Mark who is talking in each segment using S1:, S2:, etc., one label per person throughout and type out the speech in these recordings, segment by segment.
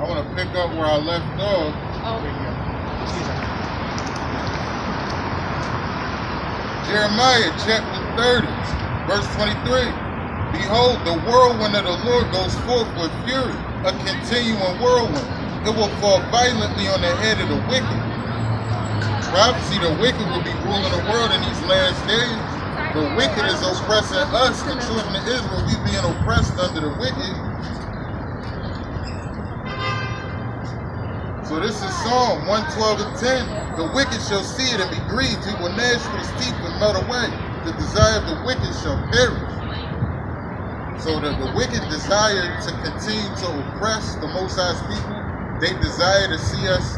S1: want to pick up where I left off.
S2: Over here.
S1: Jeremiah chapter 30, verse 23. Behold, the whirlwind of the Lord goes forth with fury, a continuing whirlwind. It will fall violently on the head of the wicked. Prophecy, the wicked will be ruling the world in these last days. The wicked is oppressing us, the children of Israel. We being oppressed under the wicked. So this is Psalm 112 and 10. The wicked shall see it and be grieved. He will gnash with his teeth and melt away. The desire of the wicked shall perish. So the wicked desire to continue to oppress the Most High's people. They desire to see us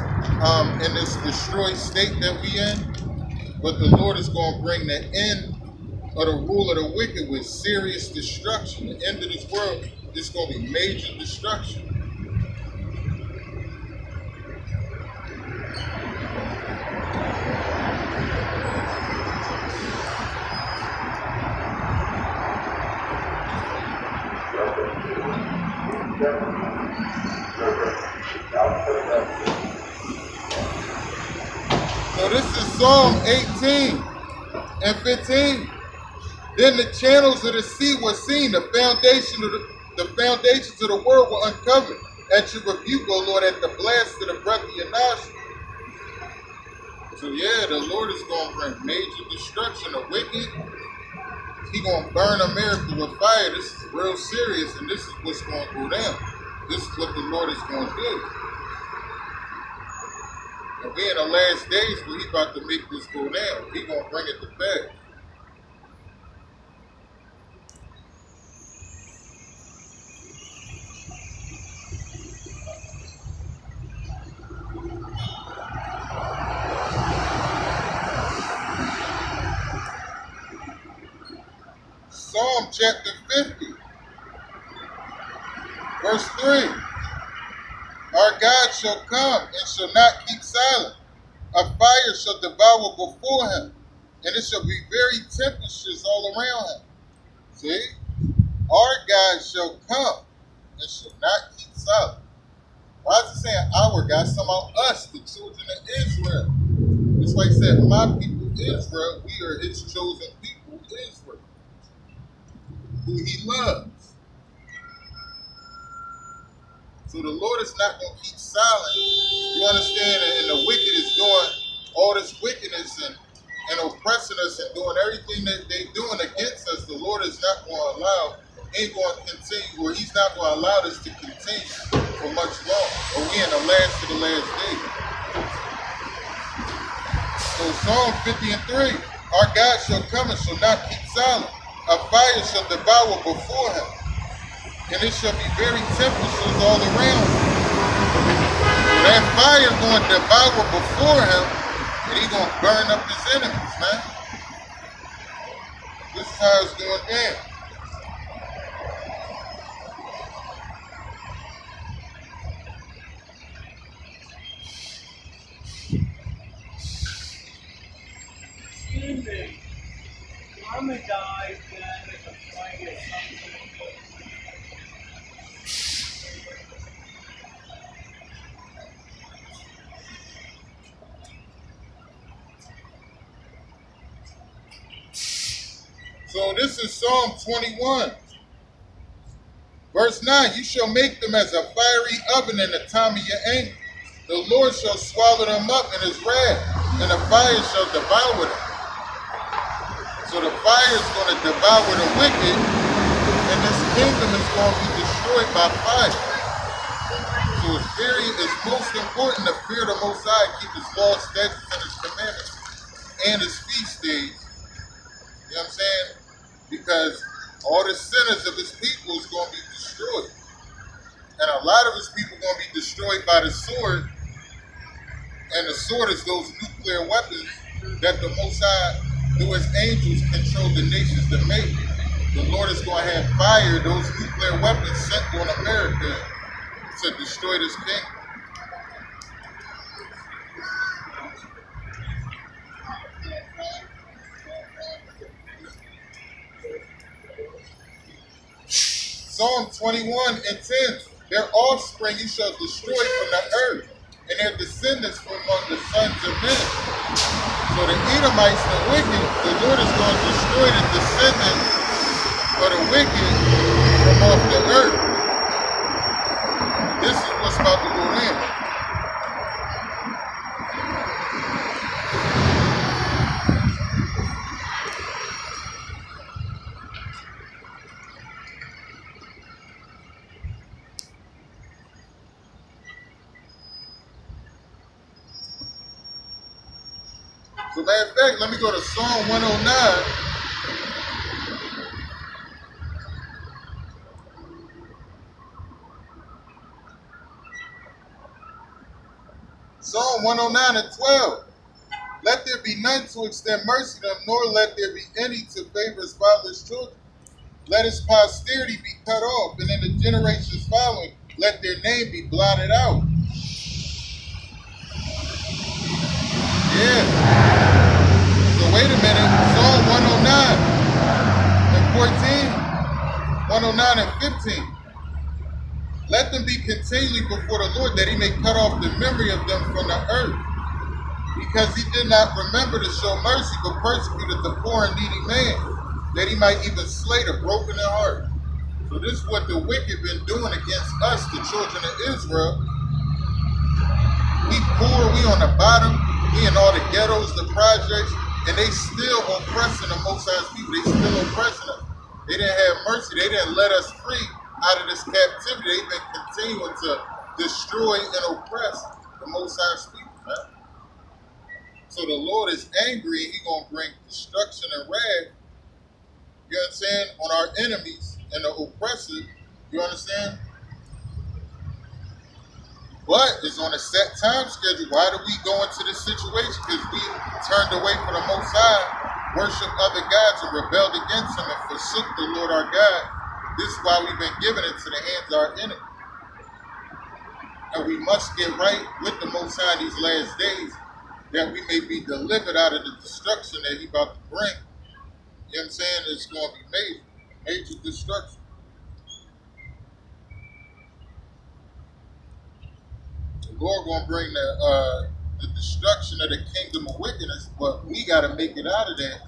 S1: in this destroyed state that we in. But the Lord is going to bring the end of the rule of the wicked with serious destruction. The end of this world is going to be major destruction. So this is Psalm 18 and 15. Then the channels of the sea were seen, the foundations of the world were uncovered. At your rebuke, O Lord, at the blast of the breath of your nostrils. So yeah, the Lord is going to bring major destruction. The wicked, He going to burn America with fire. This is real serious, and this is what's going to go down. This is what the Lord is going to do. And we in the last days where He about to make this go down. He going to bring it to pass. Psalm chapter 50, verse 3. Our God shall come and shall not keep silent. A fire shall devour before him, and it shall be very tempestuous all around him. See? Our God shall come and shall not keep silent. Why is it saying our God? It's talking about us, the children of Israel. That's why He said, my people Israel, we are His chosen people, Israel, who He loves. So the Lord is not going to keep silent. You understand? And the wicked is doing all this wickedness and oppressing us and doing everything that they're doing against us. The Lord is not going to allow, ain't going to continue, or He's not going to allow this to continue for much longer. Or we in the last of the last days. So Psalm 50 and 3. Our God shall come and shall not keep silent. A fire shall devour before him, and it shall be very tempestuous all around him. That fire going to devour before him, and He's going to burn up his enemies, man. This is how it's going down.
S3: Excuse me. Mama died when I was trying to get something.
S1: So this is Psalm 21. Verse 9, you shall make them as a fiery oven in the time of your anger. The Lord shall swallow them up in His wrath, and the fire shall devour them. So the fire is going to devour the wicked, and this kingdom is going to be destroyed by fire. So it's most important to fear the Most High, keep His laws, statutes, and His commandments, and His feast days. You know what I'm saying? Because all the sinners of His people is going to be destroyed. And a lot of His people are going to be destroyed by the sword. And the sword is those nuclear weapons that the Most High, through His angels, control the nations to make. The Lord is going to have fire, those nuclear weapons sent on America to destroy this kingdom. Psalm 21 and 10. Their offspring you shall destroy from the earth, and their descendants from among the sons of men. So the Edomites, the wicked, the Lord is going to destroy the descendants of the wicked from off the earth. This is what's about to go in. So matter of fact, let me go to Psalm 109. Psalm 109 and 12. Let there be none to extend mercy to them, nor let there be any to favor his father's children. Let his posterity be cut off, and in the generations following, let their name be blotted out. Yeah. So wait a minute. Psalm 109 and 14, 109 and 15. Let them be continually before the Lord, that he may cut off the memory of them from the earth. Because he did not remember to show mercy, but persecuted the poor and needy man, that he might even slay the broken in heart. So this is what the wicked been doing against us, the children of Israel. We poor, we on the bottom, we in all the ghettos, the projects, and they still oppressing the Most High's people. They still oppressing us. They didn't have mercy. They didn't let us free out of this captivity. They've been continuing to destroy and oppress the Most High's people, man. So the Lord is angry, and he's going to bring destruction and wrath, you understand, on our enemies and the oppressors, you understand? But it's on a set time schedule. Why do we go into this situation? Because we turned away from the Most High, worshiped other gods, and rebelled against him and forsook the Lord our God. This is why we've been given into the hands of our enemy. And we must get right with the Most High these last days, that we may be delivered out of the destruction that he's about to bring. You know what I'm saying? It's going to be major destruction. The Lord going to bring the destruction of the kingdom of wickedness, but we got to make it out of that.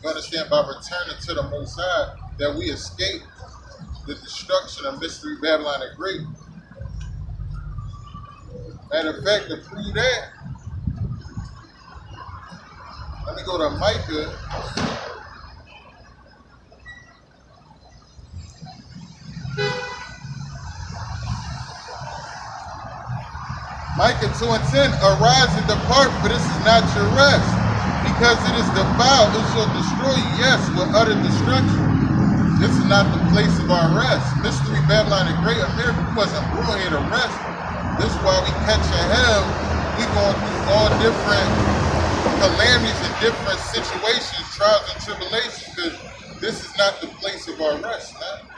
S1: You understand? By returning to the Most High, that we escape the destruction of Mystery Babylon the Great. Matter of fact, to prove that, let me go to Micah. Micah 2 and 10, arise and depart, for this is not your rest. Because it is defiled, it shall destroy you, yes, with utter destruction. This is not the place of our rest. Mystery Babylon the Great, America wasn't brought here to rest. This is why we catching hell. We going through all different calamities and different situations, trials and tribulations, because this is not the place of our rest, man.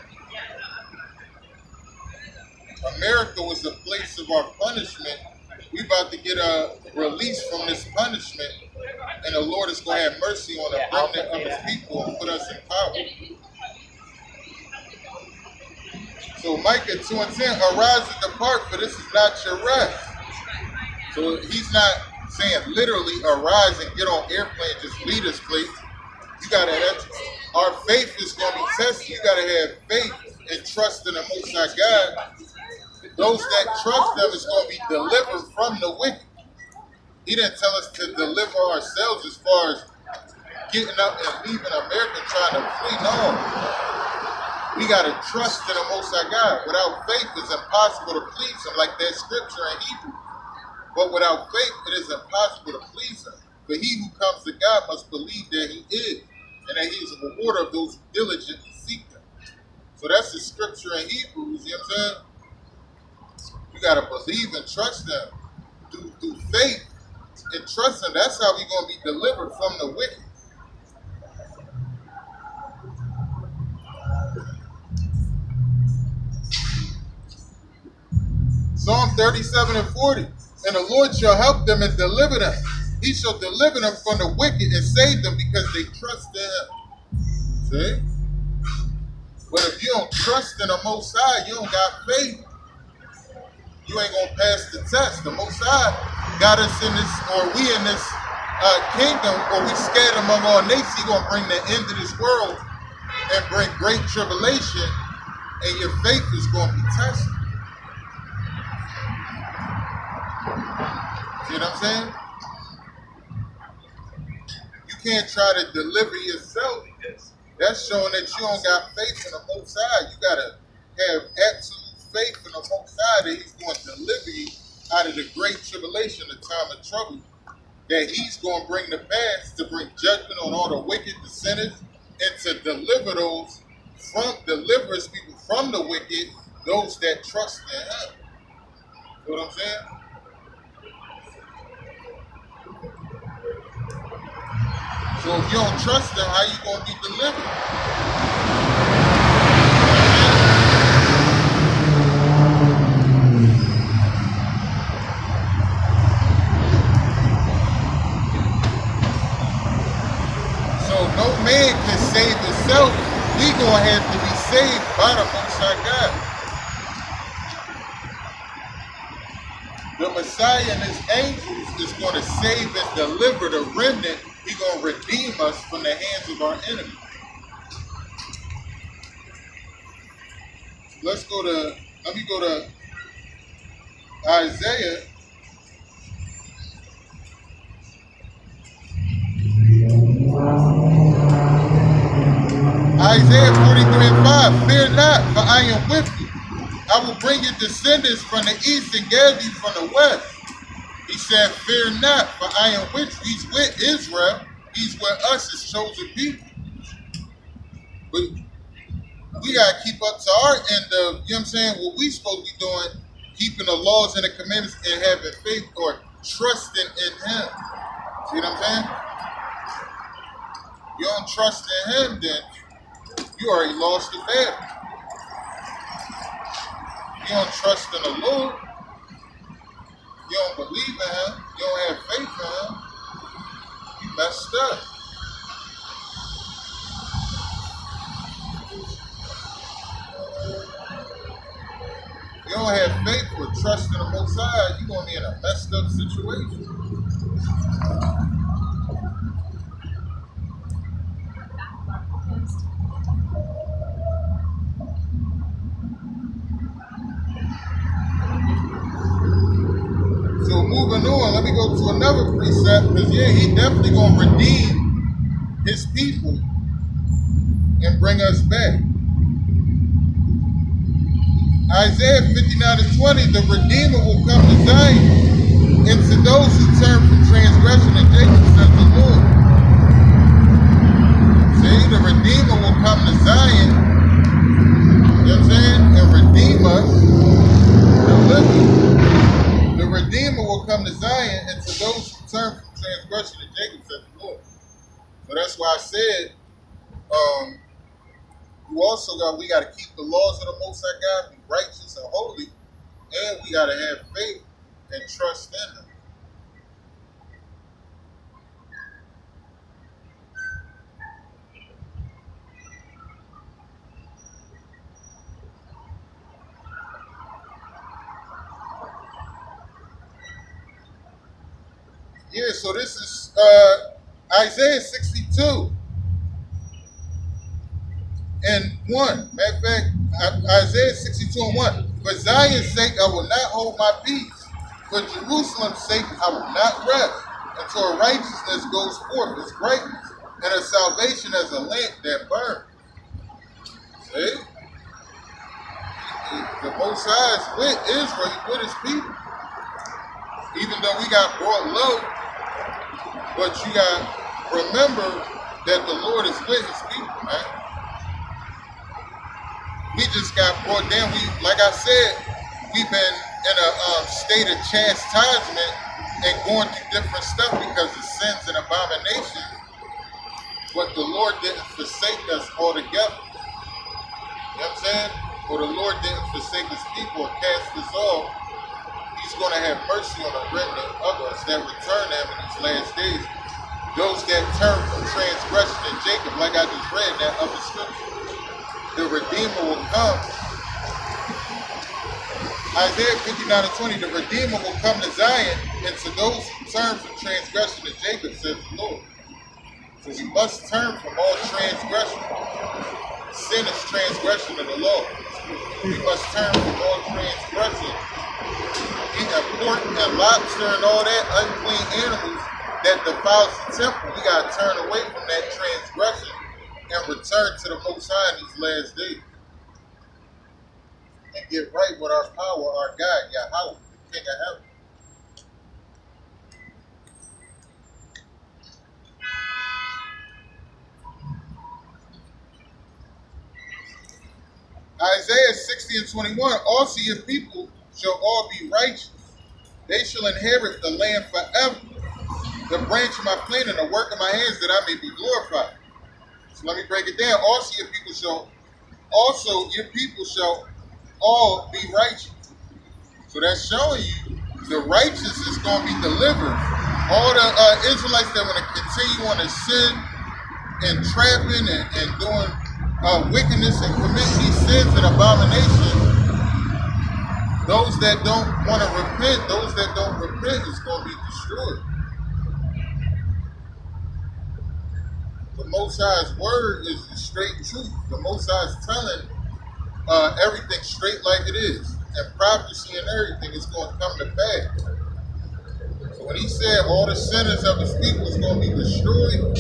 S1: America was the place of our punishment. We about to get a release from this punishment, and the Lord is going to have mercy on the remnant of his people and put us in power. So Micah 2 and 10, arise and depart, for this is not your rest. So he's not saying literally arise and get on airplane, just leave this place. You gotta have, our faith is going to be tested. You gotta have faith and trust in the Most High God. Those that trust them is going to be delivered from the wicked. He didn't tell us to deliver ourselves as far as getting up and leaving America trying to flee. No. We got to trust in the Most High God. Without faith, it's impossible to please him, like that scripture in Hebrew. But without faith, it is impossible to please him. For he who comes to God must believe that he is, and that he is a rewarder of those who diligently seek him. So that's the scripture in Hebrews, you know what I'm saying? You got to believe and trust him. Through faith and trust him, that's how we're going to be delivered from the wicked. Psalm 37 and 40. And the Lord shall help them and deliver them. He shall deliver them from the wicked and save them because they trust in him. See? But if you don't trust in the Most High, you don't got faith. you ain't gonna pass the test. The Most High got us in this, or we in this kingdom, or we scattered among all nations. He gonna bring the end of this world and bring great tribulation, and your faith is gonna be tested. See what I'm saying? You can't try to deliver yourself. That's showing that you don't got faith in the Most High. You gotta have absolute faith in the Most High that He's going to deliver you out of the great tribulation, the time of trouble, that He's going to bring to pass to bring judgment on all the wicked, the sinners, and to deliver His people from the wicked, those that trust in Him. You know what I'm saying? So if you don't trust Him, how you going to be delivered? No man can save himself. We gonna have to be saved by the Most High God. The Messiah and His angels is gonna save and deliver the remnant. He gonna redeem us from the hands of our enemies. Let me go to Isaiah. Isaiah 43:5, fear not, for I am with you. I will bring your descendants from the east and gather you from the west. He said, fear not, for I am with you. He's with Israel. He's with us, His chosen people. But we got to keep up to our end of, you know what I'm saying, what we supposed to be doing, keeping the laws and the commandments and having faith or trusting in Him. See what I'm saying? You don't trust in Him, then you already lost the battle. You don't trust in the Lord. You don't believe in Him. You don't have faith in Him. You messed up. You don't have faith or trust in the Most High, you're going to be in a messed up situation. So moving on, let me go to another precept, because yeah, He definitely going to redeem His people and bring us back. Isaiah 59:20, the Redeemer will come to Zion, and to those who turn from transgression and Jacob, says the Lord. See, the Redeemer will come to Zion, you know what I'm saying, and redeem us, deliver. The Redeemer will come to Zion, and to those who turn from transgression and Jacob, says the Lord. So that's why I said, we got to keep the laws of the Most High God, be righteous and holy, and we got to have faith and trust in Him. Yeah, so this is Isaiah 62 and 1. Matter of fact, Isaiah 62 and 1. For Zion's sake, I will not hold my peace. For Jerusalem's sake, I will not rest until her righteousness goes forth, its brightness, and her salvation as a lamp that burns. See? The Most High is with Israel, He's with His people. Even though we got brought low, but you got to remember that the Lord is with His people, man. We just got brought down. Like I said, we've been in a state of chastisement and going through different stuff because of sins and abominations. But the Lord didn't forsake us altogether. You know what I'm saying? Or the Lord didn't forsake His people or cast us off. He's going to have mercy on a remnant of us that return to Him in these last days. Those that turn from transgression and Jacob, like I just read that other scripture. The Redeemer will come Isaiah 59:20, the Redeemer will come to Zion, and to those who turn from transgression to Jacob, says the Lord. So we must turn from all transgression. Sin is transgression of the law. We must turn from all transgression. Eating pork and lobster and all that, unclean animals that defiles the temple. We got to turn away from that transgression and return to the Most High in these last days. And get right with our power, our God, Yahawah, the King of Heaven. Isaiah 60:21, also your people shall all be righteous. They shall inherit the land forever. The branch of my plant and the work of my hands, that I may be glorified. So let me break it down. Also your people shall all be righteous. So that's showing you the righteous is going to be delivered. All the Israelites that want to continue on to sin and trapping and doing wickedness and committing these sins and abominations, those that don't want to repent, those that don't repent is going to be destroyed. The Most High's word is the straight truth. The Most High is telling everything straight like it is. And prophecy and everything is going to come to pass. So when he said all the sinners of his people is going to be destroyed,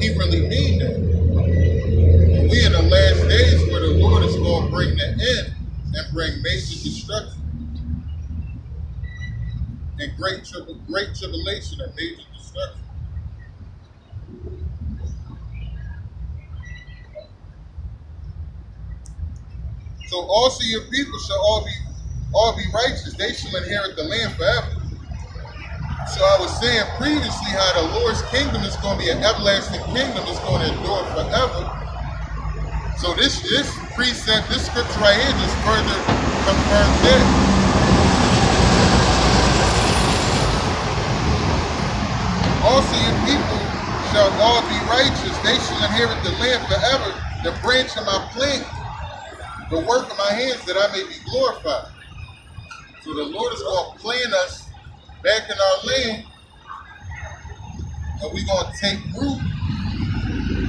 S1: he really mean that. And we in the last days where the Lord is going to bring the end and bring major destruction. And great tribulation and major destruction. So also your people shall all be righteous. They shall inherit the land forever. So I was saying previously how the Lord's kingdom is going to be an everlasting kingdom. It's going to endure forever. So this precept, this scripture right here just further confirms that. Also your people shall all be righteous. They shall inherit the land forever. The branch of my plant, the work of my hands, that I may be glorified. So the Lord is going to plant us back in our land, and we're going to take root.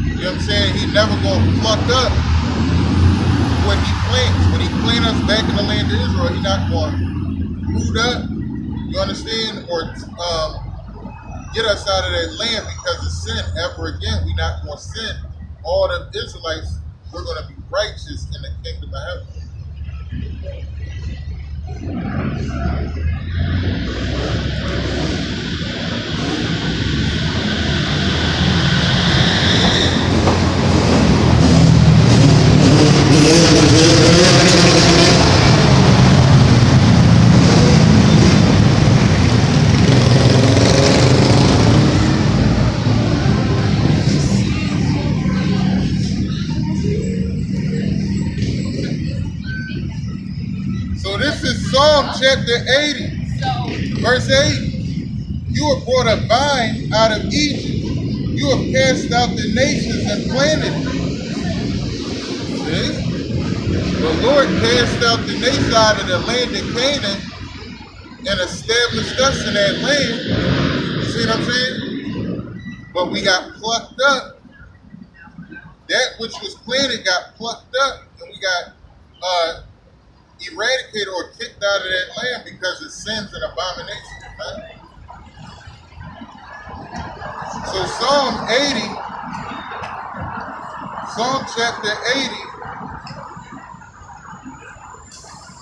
S1: You know what I'm saying? He never going to pluck up what he plants. When he plants us back in the land of Israel, he's not going to root up, you understand, or get us out of that land because of sin ever again. We're not going to sin. All the Israelites, we're going to be righteous in the kingdom of heaven. So this is Psalm chapter 80, verse 8. You have brought a vine out of Egypt. You have cast out the nations and planted it. See? The Lord cast out the nations out of the land of Canaan and established us in that land. You see what I'm saying? But we got plucked up. That which was planted got plucked up, and we got eradicated or kicked out of that land because of sins and abominations. Right? So Psalm chapter 80.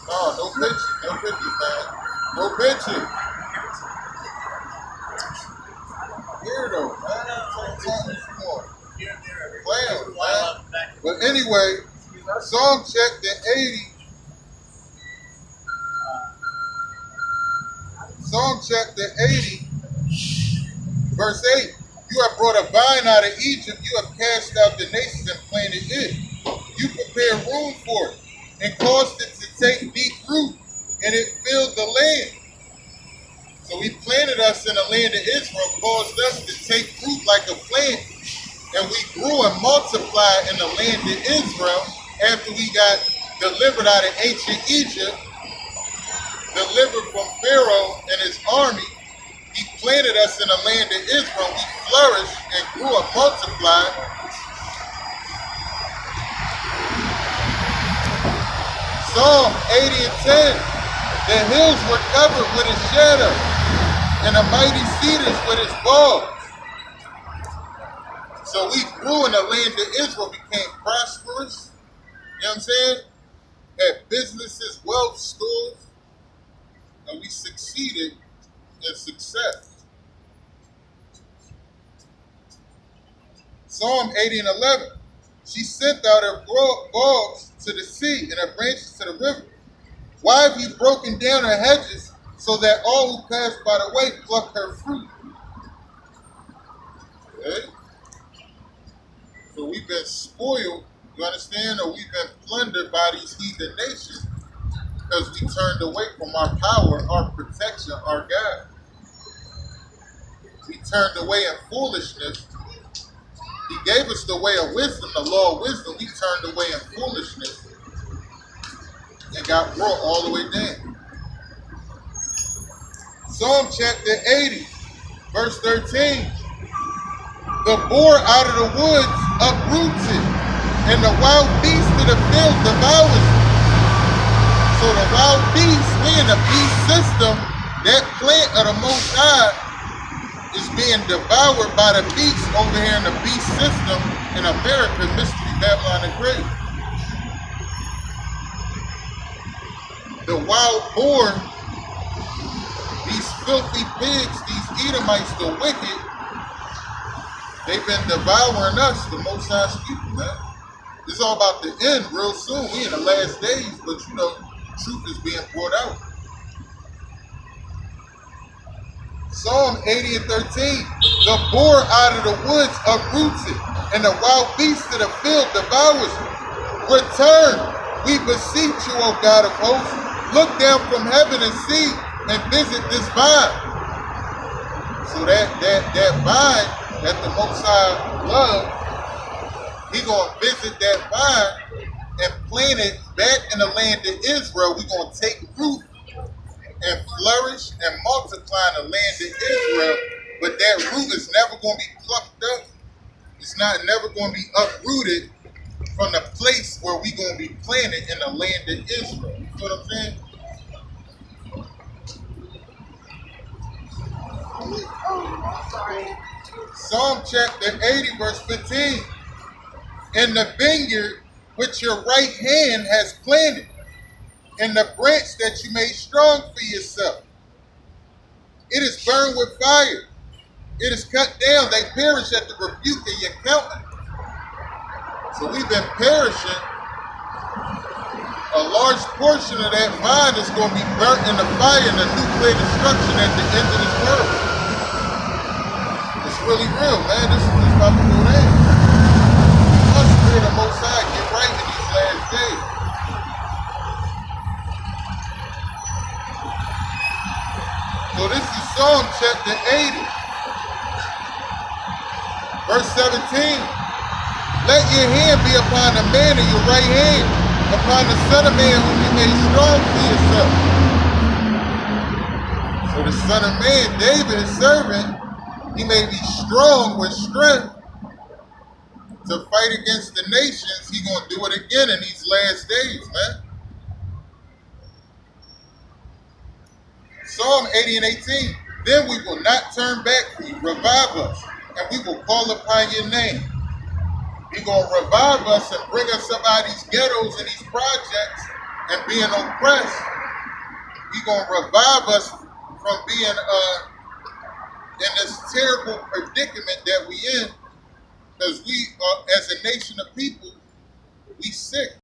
S1: Oh, no pictures, man. No pictures. Weirdo, man. Playing, man. But anyway, Psalm chapter 80. Psalm chapter 80, verse 8. You have brought a vine out of Egypt. You have cast out the nations and planted it. You prepared room for it and caused it to take deep root, and it filled the land. So he planted us in the land of Israel, caused us to take root like a plant, and we grew and multiplied in the land of Israel after we got delivered out of ancient Egypt delivered from Pharaoh and his army. He planted us in the land of Israel. We flourished and grew and multiplied. Psalm 80 and 10. The hills were covered with his shadow, and the mighty cedars with his boughs. So we grew in the land of Israel, became prosperous. You know what I'm saying? Had businesses, wealth, stores, and we succeeded in success. Psalm 80 and 11. She sent out her bogs to the sea and her branches to the river. Why have you broken down her hedges so that all who pass by the way pluck her fruit? Okay? So we've been spoiled, you understand, or we've been plundered by these heathen nations because we turned away from our power, our protection, our God. We turned away in foolishness. He gave us the way of wisdom, the law of wisdom. We turned away in foolishness and got brought all the way down. Psalm chapter 80, verse 13. The boar out of the woods uproots it, and the wild beast of the field devours it. So the wild beast, we in the beast system, that plant of the Most High is being devoured by the beast over here in the beast system in America, Mystery Babylon the Great. The wild boar, these filthy pigs, these Edomites, the wicked, they've been devouring us, the Most High's people, man. It's all about the end real soon. We in the last days, but you know, truth is being brought out. Psalm 80 and 13. The boar out of the woods uproots it, and the wild beast of the field devours it. Return, we beseech you, O God of hosts. Look down from heaven and see, and visit this vine. So that vine that the Most High loves, he gonna visit that vine and plant it back in the land of Israel. We gonna take root and flourish and multiply in the land of Israel, but that root is never going to be plucked up. It's never going to be uprooted from the place where we're going to be planted in the land of Israel. You know what I'm saying? Psalm chapter 80, verse 15. In the vineyard which your right hand has planted, and the branch that you made strong for yourself. It is burned with fire. It is cut down. They perish at the rebuke of your countenance. So we've been perishing. A large portion of that vine is going to be burnt in the fire and the nuclear destruction at the end of this world. It's really real, man. This is about to go down. Us, Spirit of Most High, get right in these last days. So this is Psalm chapter 80, verse 17. Let your hand be upon the man of your right hand, upon the son of man whom you made strong for yourself. So the son of man, David, his servant, he may be strong with strength to fight against the nations. He's going to do it again in these last days, man. Psalm 80 and 18. Then we will not turn back from you. Revive us, and we will call upon your name. You're going to revive us and bring us up out of these ghettos and these projects and being oppressed. You're going to revive us from being in this terrible predicament that we in, because we, as a nation of people, we sick.